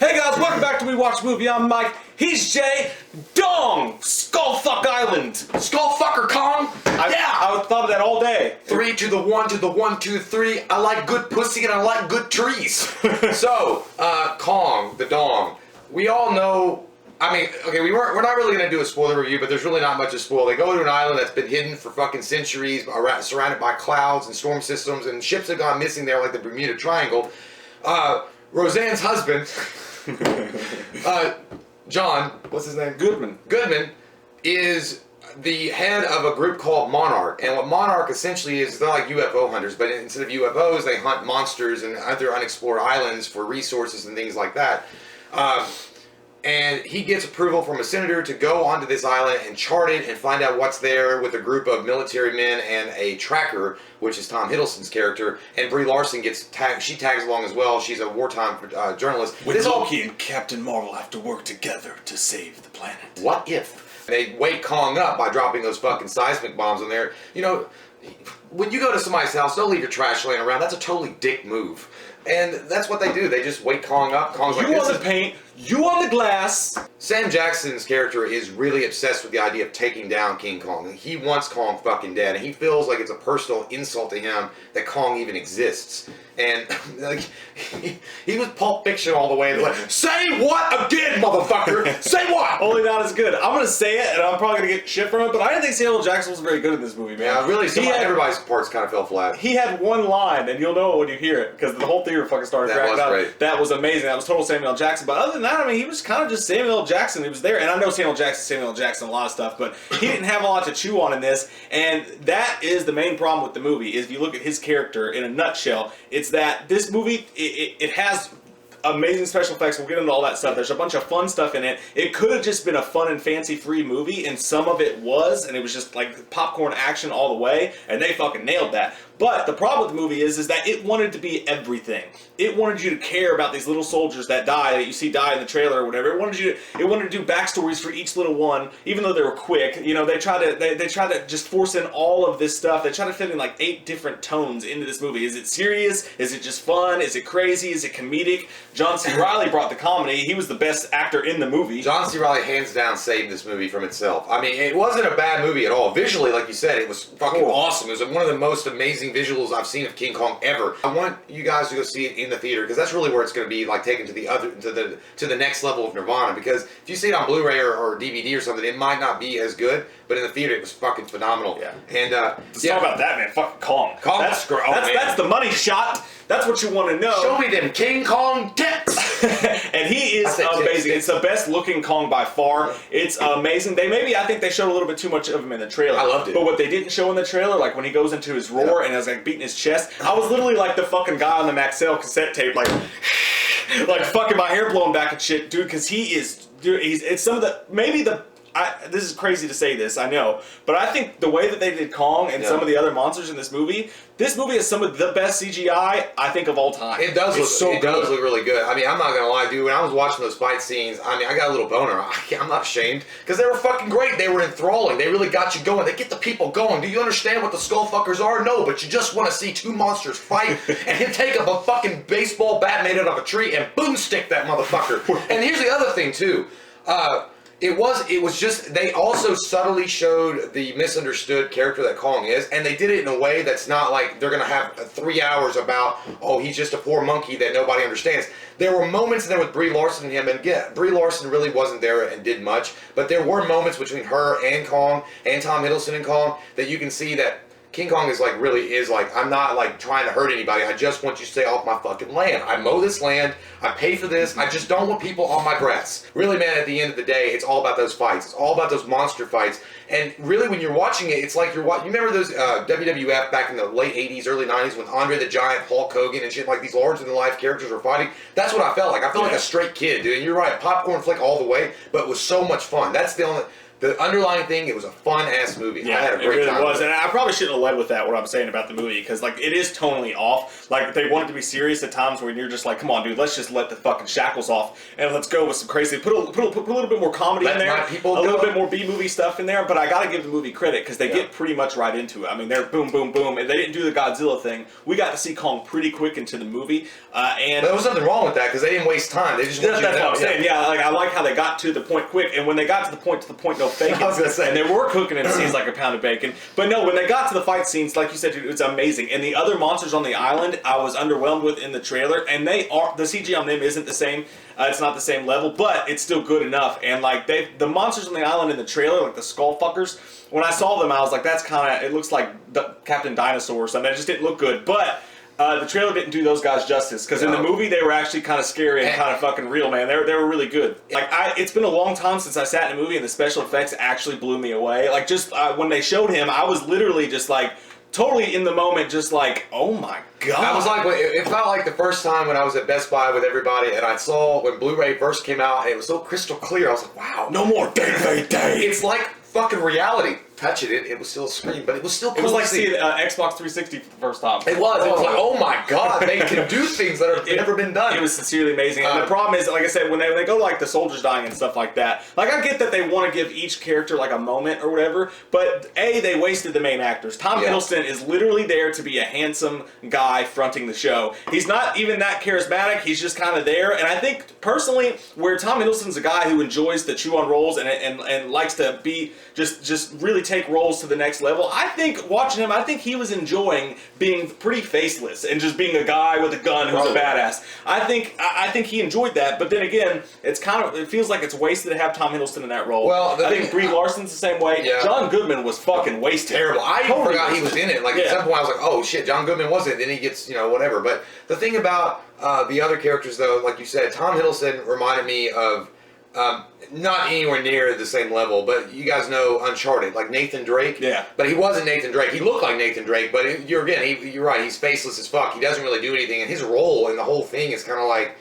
Hey guys, welcome back to We Watch Movie. I'm Mike. He's Jay. Dong! Skullfuck Island. Skullfucker Kong. I thought of that all day. 3 to the 1 to the 1, 2, 3. I like good pussy and I like good trees. So, Kong, the Dong. We all know. I mean, okay, we're not really gonna do a spoiler review, but there's really not much to spoil. They go to an island that's been hidden for fucking centuries, surrounded by clouds and storm systems, and ships have gone missing there, like the Bermuda Triangle. Roseanne's husband, John, what's his name? Goodman is the head of a group called Monarch, and what Monarch essentially is, they're like UFO hunters, but instead of UFOs, they hunt monsters and other unexplored islands for resources and things like that. And he gets approval from a senator to go onto this island and chart it and find out what's there with a group of military men and a tracker, which is Tom Hiddleston's character. And Brie Larson gets tagged. She tags along as well. She's a wartime journalist. With Loki and Captain Marvel have to work together to save the planet. What if they wake Kong up by dropping those fucking seismic bombs on there? You know, when you go to somebody's house, don't leave your trash laying around. That's a totally dick move. And that's what they do. They just wake Kong up. Kong's like, you on the paint, you on the glass. Sam Jackson's character is really obsessed with the idea of taking down King Kong. He wants Kong fucking dead, and he feels like it's a personal insult to him that Kong even exists. And like, he was Pulp Fiction all the way. Like, say what again, motherfucker? Say what? Only not as good. I'm gonna say it, and I'm probably gonna get shit from it, but I didn't think Samuel Jackson was very good in this movie, man. Yeah, really. Everybody's parts kind of fell flat. He had one line, and you'll know it when you hear it, because the whole theater fucking started cracking up. Great. That was amazing. That was total Samuel Jackson. But other than that, I mean, he was kind of just Samuel Jackson. He was there, and I know Samuel Jackson, a lot of stuff, but he didn't have a lot to chew on in this, and that is the main problem with the movie. Is if you look at his character in a nutshell, it's that this movie it has amazing special effects. We'll get into all that stuff. There's a bunch of fun stuff in it. It could have just been a fun and fancy-free movie, and some of it was, and it was just like popcorn action all the way, and they fucking nailed that. But the problem with the movie is that it wanted to be everything. It wanted you to care about these little soldiers that die, that you see die in the trailer or whatever. It wanted to do backstories for each little one, even though they were quick. You know, they try to just force in all of this stuff. They try to fit in like 8 different tones into this movie. Is it serious? Is it just fun? Is it crazy? Is it comedic? John C. Reilly brought the comedy. He was the best actor in the movie. John C. Reilly hands down saved this movie from itself. I mean, it wasn't a bad movie at all. Visually, like you said, it was fucking awesome. It was one of the most amazing visuals I've seen of King Kong ever. I want you guys to go see it in the theater, because that's really where it's going to be like taken to the next level of Nirvana. Because if you see it on Blu-ray or DVD or something, it might not be as good, but in the theater it was fucking phenomenal. Yeah. And let's talk about that, man. Fucking Kong. That's the money shot. That's what you want to know. Show me them King Kong tits. And he is amazing. It's the best looking Kong by far. It's amazing. I think they showed a little bit too much of him in the trailer. I loved it. But what they didn't show in the trailer, like when he goes into his roar and is like beating his chest, I was literally like the fucking guy on the Maxell cassette tape, like fucking my hair blowing back and shit, dude, because it's some of the, this is crazy to say this, I know, but I think the way that they did Kong and some of the other monsters in this movie is some of the best CGI I think of all time. It does look really good. I mean, I'm not gonna lie, dude. When I was watching those fight scenes, I mean, I got a little boner. I'm not ashamed, because they were fucking great. They were enthralling. They really got you going. They get the people going. Do you understand what the Skullfuckers are? No, but you just want to see 2 monsters fight and him take up a fucking baseball bat made out of a tree and boomstick that motherfucker. And here's the other thing too. It was just, they also subtly showed the misunderstood character that Kong is, and they did it in a way that's not like they're going to have 3 hours about, oh, he's just a poor monkey that nobody understands. There were moments there with Brie Larson and him, and again, Brie Larson really wasn't there and did much, but there were moments between her and Kong, and Tom Hiddleston and Kong, that you can see that King Kong is like, I'm not like trying to hurt anybody. I just want you to stay off my fucking land. I mow this land. I pay for this. I just don't want people on my grass. Really, man, at the end of the day, it's all about those fights. It's all about those monster fights. And really, when you're watching it, it's like you're watching. You remember those WWF back in the late 80s, early 90s when Andre the Giant, Hulk Hogan, and shit like these larger-than-life characters were fighting? That's what I felt like. I felt like a straight kid, dude. And you're right, popcorn flick all the way, but it was so much fun. That's the only... the underlying thing, it was a fun-ass movie. I had a it great really time. was, and I probably shouldn't have led with that, what I'm saying about the movie, because, like, it is tonally off. Like, they want it to be serious at times when you're just like, come on, dude, let's just let the fucking shackles off, and let's go with some crazy, put a little bit more comedy in there, a little bit more B-movie stuff in there, but I gotta give the movie credit, because they get pretty much right into it. I mean, they're boom, boom, boom, and they didn't do the Godzilla thing. We got to see Kong pretty quick into the movie, and... But there was nothing wrong with that, because they didn't waste time. They just That's what I'm saying. Yeah, like I like how they got to the point quick, and when they got to the point, no faking. I was gonna say, and they were cooking in scenes like a pound of bacon. But no, when they got to the fight scenes, like you said, dude, it's amazing. And the other monsters on the island, I was underwhelmed with in the trailer, and the CG on them isn't the same. It's not the same level, but it's still good enough. And like the monsters on the island in the trailer, like the skull fuckers, when I saw them, I was like, that's kind of, it looks like Captain Dinosaur or something. It just didn't look good, but. The trailer didn't do those guys justice, because in the movie they were actually kind of scary and kind of fucking real, man. They were really good. Like it's been a long time since I sat in a movie and the special effects actually blew me away. Like just when they showed him, I was literally just like totally in the moment, just like, oh my god. I was like, it felt like the first time when I was at Best Buy with everybody, and I saw when Blu-ray first came out, and it was so crystal clear. I was like, wow, no more day. It's like fucking reality. Touching it, it was still a screen, but it was still cool. It was like seeing Xbox 360 for the first time. It was like, oh my god, they can do things that have never been done. It was sincerely amazing. And the problem is, like I said, when they go like the soldiers dying and stuff like that, like I get that they want to give each character like a moment or whatever, but they wasted the main actors. Tom Hiddleston is literally there to be a handsome guy fronting the show. He's not even that charismatic. He's just kind of there. And I think personally, where Tom Hiddleston's a guy who enjoys to chew on roles and likes to be just really take roles to the next level. I think watching him, I think he was enjoying being pretty faceless and just being a guy with a gun who's a badass. I think he enjoyed that. But then again, it feels like it's wasted to have Tom Hiddleston in that role. Well, I think Brie Larson's the same way. Yeah. John Goodman was fucking wasted. Terrible. I forgot he was in it. Like at some point, I was like, oh shit, John Goodman was in it. Then he gets whatever. But the thing about the other characters, though, like you said, Tom Hiddleston reminded me of. Not anywhere near the same level, but you guys know Uncharted, like Nathan Drake. Yeah. But he wasn't Nathan Drake. He looked like Nathan Drake, but you're right. He's faceless as fuck. He doesn't really do anything, and his role in the whole thing is kind of like.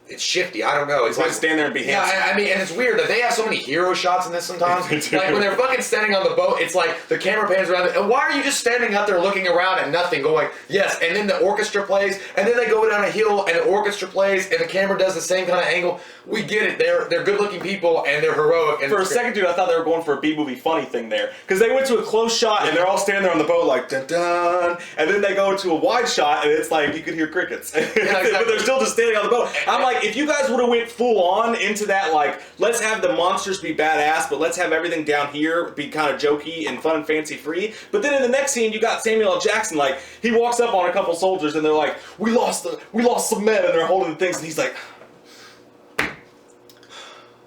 It's shifty. I don't know. It's like stand there and be handsome. Yeah, I mean, and it's weird that they have so many hero shots in this sometimes. Like when they're fucking standing on the boat, it's like the camera pans around it. And why are you just standing out there looking around at nothing, going, yes, and then the orchestra plays, and then they go down a hill and the orchestra plays, and the camera does the same kind of angle. We get it. They're good-looking people, and they're heroic. And for a second, dude, I thought they were going for a B-movie funny thing there. Because they went to a close shot, and they're all standing there on the boat like, dun-dun, and then they go to a wide shot, and it's like, you could hear crickets. Yeah, exactly. But they're still just standing on the boat. I'm like, if you guys would have went full on into that, like, let's have the monsters be badass, but let's have everything down here be kind of jokey and fun and fancy free. But then in the next scene, you got Samuel L. Jackson, like, he walks up on a couple soldiers, and they're like, we lost some men, and they're holding the things, and he's like...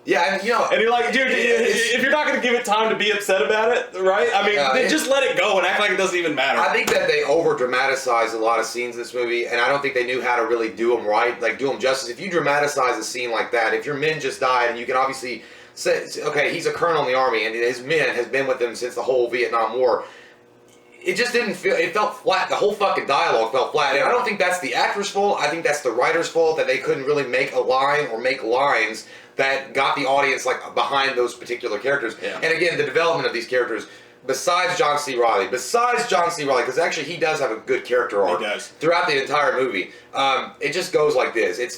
Yeah, and and you're like, dude, if you're not going to give it time to be upset about it, right? I mean, just let it go and act like it doesn't even matter. I think that they over-dramatized a lot of scenes in this movie, and I don't think they knew how to really do them right, like do them justice. If you dramatize a scene like that, if your men just died, and you can obviously say, okay, he's a colonel in the army, and his men has been with him since the whole Vietnam War. It just didn't feel, it felt flat. The whole fucking dialogue felt flat. And I don't think that's the actor's fault. I think that's the writer's fault that they couldn't really make a line or make lines that got the audience like behind those particular characters. Yeah. And again, the development of these characters, besides John C. Reilly, because actually he does have a good character arc throughout the entire movie. It just goes like this. It's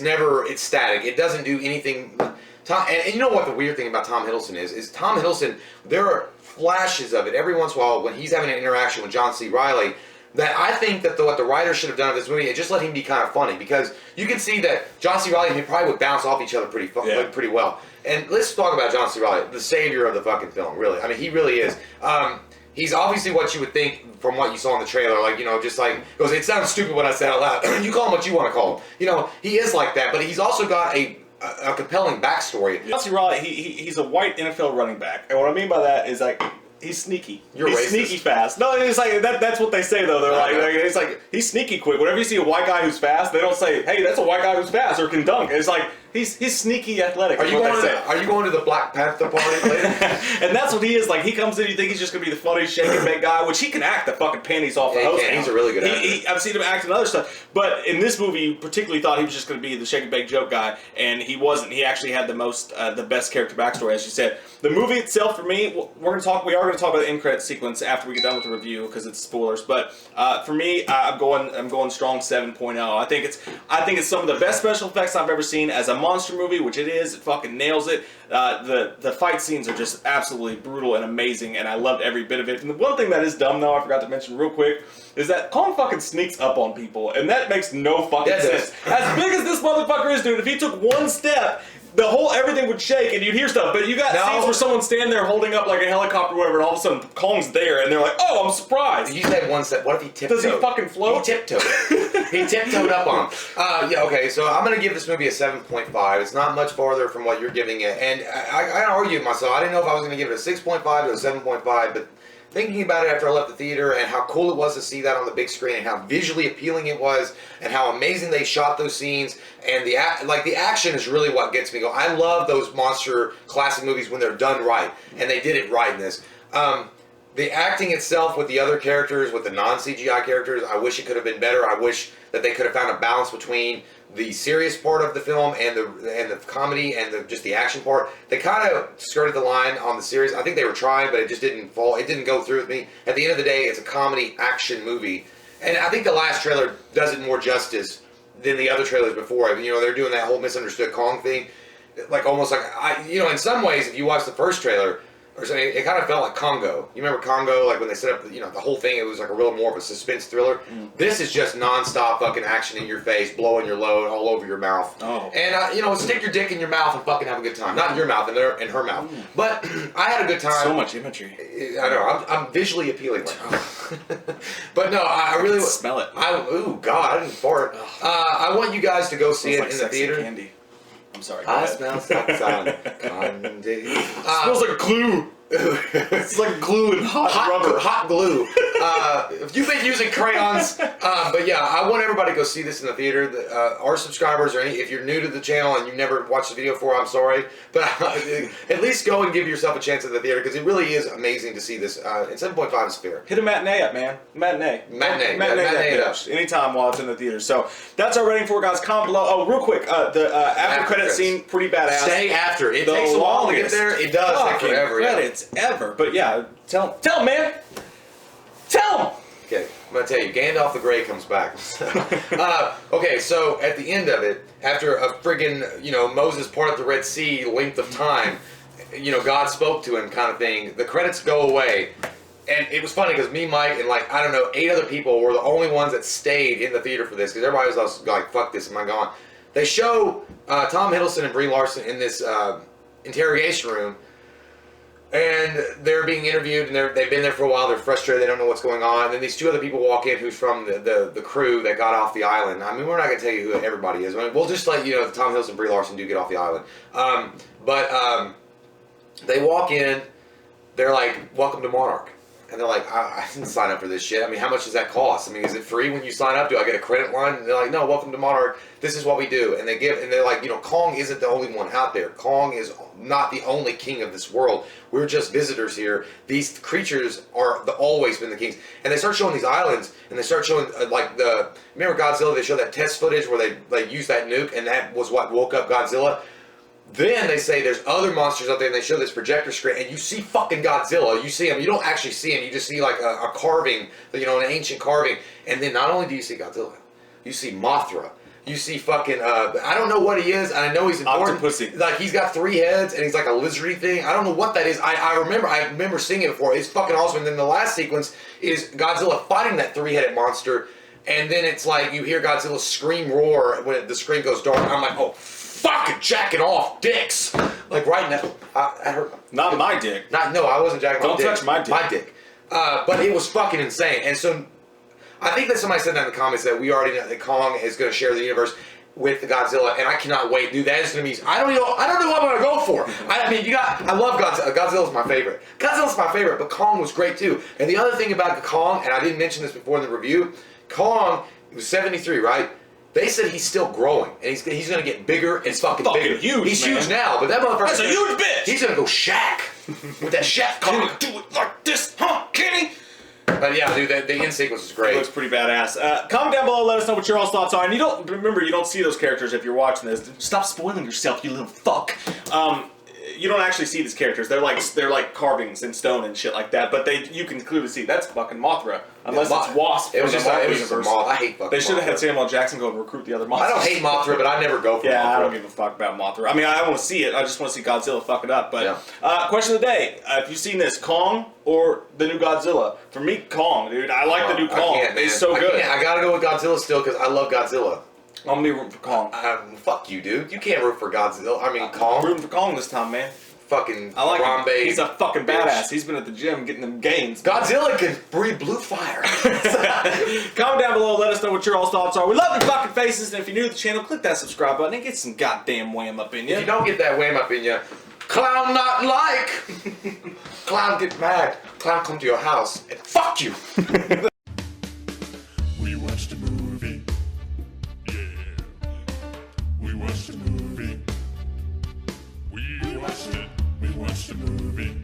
static. It doesn't do anything. And you know what the weird thing about Tom Hiddleston is Tom Hiddleston, there are flashes of it every once in a while when he's having an interaction with John C. Reilly that I think that what the writers should have done in this movie is just let him be kind of funny, because you can see that John C. Reilly and he probably would bounce off each other pretty well. And let's talk about John C. Reilly, the savior of the fucking film, really. I mean, he really is. He's obviously what you would think from what you saw in the trailer, like, just like, goes, it sounds stupid when I say it out loud. You call him what you want to call him. He is like that, but he's also got a compelling backstory. John C. Reilly, he's a white NFL running back, and what I mean by that is like he's sneaky. He's racist. Sneaky fast. No, it's like that's what they say though. They're it's like he's sneaky quick. Whenever you see a white guy who's fast, they don't say, "Hey, that's a white guy who's fast or can dunk." It's like He's sneaky athletic. Are is you what going? they say. Are you going to the Black Panther party later? And that's what he is. Like, he comes in, you think he's just gonna be the funny shake and bake guy, which he can act the fucking panties off the Yeah, he hose. can. now. He's a really good actor. I've seen him act in other stuff, but in this movie, particularly thought he was just gonna be the shake and bake joke guy, and he wasn't. He actually had the best character backstory, as you said. The movie itself, for me, we are gonna talk about the end credit sequence after we get done with the review because it's spoilers. But for me, I'm going strong 7.0. I think it's some of the best special effects I've ever seen as a monster movie, which it is. It fucking nails it. The fight scenes are just absolutely brutal and amazing, and I loved every bit of it. And the one thing that is dumb, though, I forgot to mention real quick, is that Kong fucking sneaks up on people, and that makes no fucking sense. As big as this motherfucker is, dude, if he took one step, everything would shake and you'd hear stuff. But you got scenes where someone's standing there holding up like a helicopter or whatever, and all of a sudden Kong's there, and they're like, "Oh, I'm surprised." You said one step. What if he tiptoed? Does he fucking float? He tiptoed. He tiptoed up on him. Yeah, okay, so I'm going to give this movie a 7.5. It's not much farther from what you're giving it. And I argued myself. I didn't know if I was going to give it a 6.5 to a 7.5, but thinking about it after I left the theater and how cool it was to see that on the big screen and how visually appealing it was and how amazing they shot those scenes and the action is really what gets me going. I love those monster classic movies when they're done right, and they did it right in this. The acting itself with the other characters, with the non-CGI characters, I wish it could have been better. I wish that they could have found a balance between the serious part of the film and the comedy and just the action part. They kind of skirted the line on the series. I think they were trying, but it just didn't fall. It didn't go through with me. At the end of the day, it's a comedy action movie, and I think the last trailer does it more justice than the other trailers before. You know, they're doing that whole misunderstood Kong thing, like almost like in some ways, if you watch the first trailer. Or something, it kind of felt like Congo. You remember Congo, like when they set up, the whole thing, it was like a real more of a suspense thriller. This is just nonstop fucking action in your face, blowing your load all over your mouth. Oh. And, stick your dick in your mouth and fucking have a good time. Not in your mouth, in her mouth. But I had a good time. So much imagery. I know, I'm visually appealing right now. But no, I really... Smell it. Ooh, God, I didn't fart. I want you guys to go see it in the theater. Candy. I'm sorry. I smell sex on candy. Smells like glue. It's like glue and hot rubber. Hot glue. If you've been using crayons, but yeah, I want everybody to go see this in the theater. Our subscribers, or if you're new to the channel and you've never watched the video before, I'm sorry, but at least go and give yourself a chance at the theater because it really is amazing to see this. And 7.5 is fair. Hit a matinee up, man. Matinee Matinee up. Anytime while it's in the theater. So that's our rating for it, guys. Comment below. Oh, real quick, the after credit scene, pretty badass. Stay after. It takes a while to get there. It does take forever. Credits ever. But yeah, tell him, man. Tell him. Okay, I'm gonna tell you, Gandalf the Grey comes back. Okay, so at the end of it, after a friggin', Moses parted the Red Sea length of time, God spoke to him kind of thing, the credits go away. And it was funny because me, Mike, and 8 other people were the only ones that stayed in the theater for this because everybody was like, fuck this, am I gone? They show Tom Hiddleston and Brie Larson in this interrogation room. And they're being interviewed, and they've been there for a while. They're frustrated. They don't know what's going on. And then these 2 other people walk in who's from the crew that got off the island. I mean, we're not going to tell you who everybody is. I mean, we'll just let you know Tom Hiddleston and Brie Larson do get off the island. But they walk in. They're like, welcome to Monarch. And they're like, I didn't sign up for this shit. I mean, how much does that cost? I mean, is it free when you sign up? Do I get a credit line? And they're like, no, welcome to Monarch. This is what we do. And they're like, Kong isn't the only one out there. Kong is not the only king of this world. We're just visitors here. These creatures are always been the kings. And they start showing these islands, and they start showing, remember Godzilla? They showed that test footage where they used that nuke, and that was what woke up Godzilla. Then they say there's other monsters out there, and they show this projector screen, and you see fucking Godzilla. You see him. You don't actually see him. You just see like a carving, an ancient carving. And then not only do you see Godzilla, you see Mothra. You see fucking, I don't know what he is, and I know he's important. Octopussy. Like, he's got 3 heads, and he's like a lizardy thing. I don't know what that is. I remember seeing it before. It's fucking awesome. And then the last sequence is Godzilla fighting that 3-headed monster, and then it's like you hear Godzilla scream roar when the screen goes dark. I'm like, oh, fucking jacking off dicks. Like right now. I heard. Not my dick. No, I wasn't jacking off dick. Don't touch my dick. My dick. But it was fucking insane. And so I think that somebody said that in the comments that we already know that Kong is going to share the universe with the Godzilla, and I cannot wait, dude. That is going to be. I don't know what I'm going to go for. I love Godzilla. Godzilla's my favorite. But Kong was great too. And the other thing about Kong, and I didn't mention this before in the review, Kong was 73, right? They said he's still growing, and he's gonna get bigger and fucking bigger. Huge, He's man. huge now, but that motherfucker. That's a huge bitch. He's gonna go Shaq with that Shaq cock. Do it like this, huh, Kenny? But yeah, dude, the end sequence is great. It looks pretty badass. Comment down below, let us know what your all's thoughts are. And you don't see those characters if you're watching this. Stop spoiling yourself, you little fuck. You don't actually see these characters. They're like carvings in stone and shit like that. But you can clearly see that's fucking Mothra, unless it's Wasp. It was just a moth. I hate fucking. They should have had Mothra. Samuel L. Jackson go and recruit the other Mothra. I don't hate Mothra, but I never go for Mothra. Yeah, I don't give a fuck about Mothra. I mean, I want to see it. I just want to see Godzilla fuck it up. But question of the day: if you've seen this, Kong or the new Godzilla? For me, Kong, dude. I like the new Kong. I can't, man. He's so good. I gotta go with Godzilla still because I love Godzilla. I'm gonna be rooting for Kong. Fuck you, dude. You can't root for Godzilla. I mean, Kong. I'm rooting for Kong this time, man. Fucking I like him. Harambe He's a fucking bitch. badass. He's been at the gym getting them gains. Godzilla can breathe blue fire. Comment down below, let us know what your all's thoughts are. We love your fucking faces, and if you're new to the channel, click that subscribe button and get some goddamn wham up in you. If you don't get that wham up in you, clown not like. Clown get mad. Clown come to your house and fuck you. We watched a movie. Yeah. We watched a movie. We watched it. We watched a movie.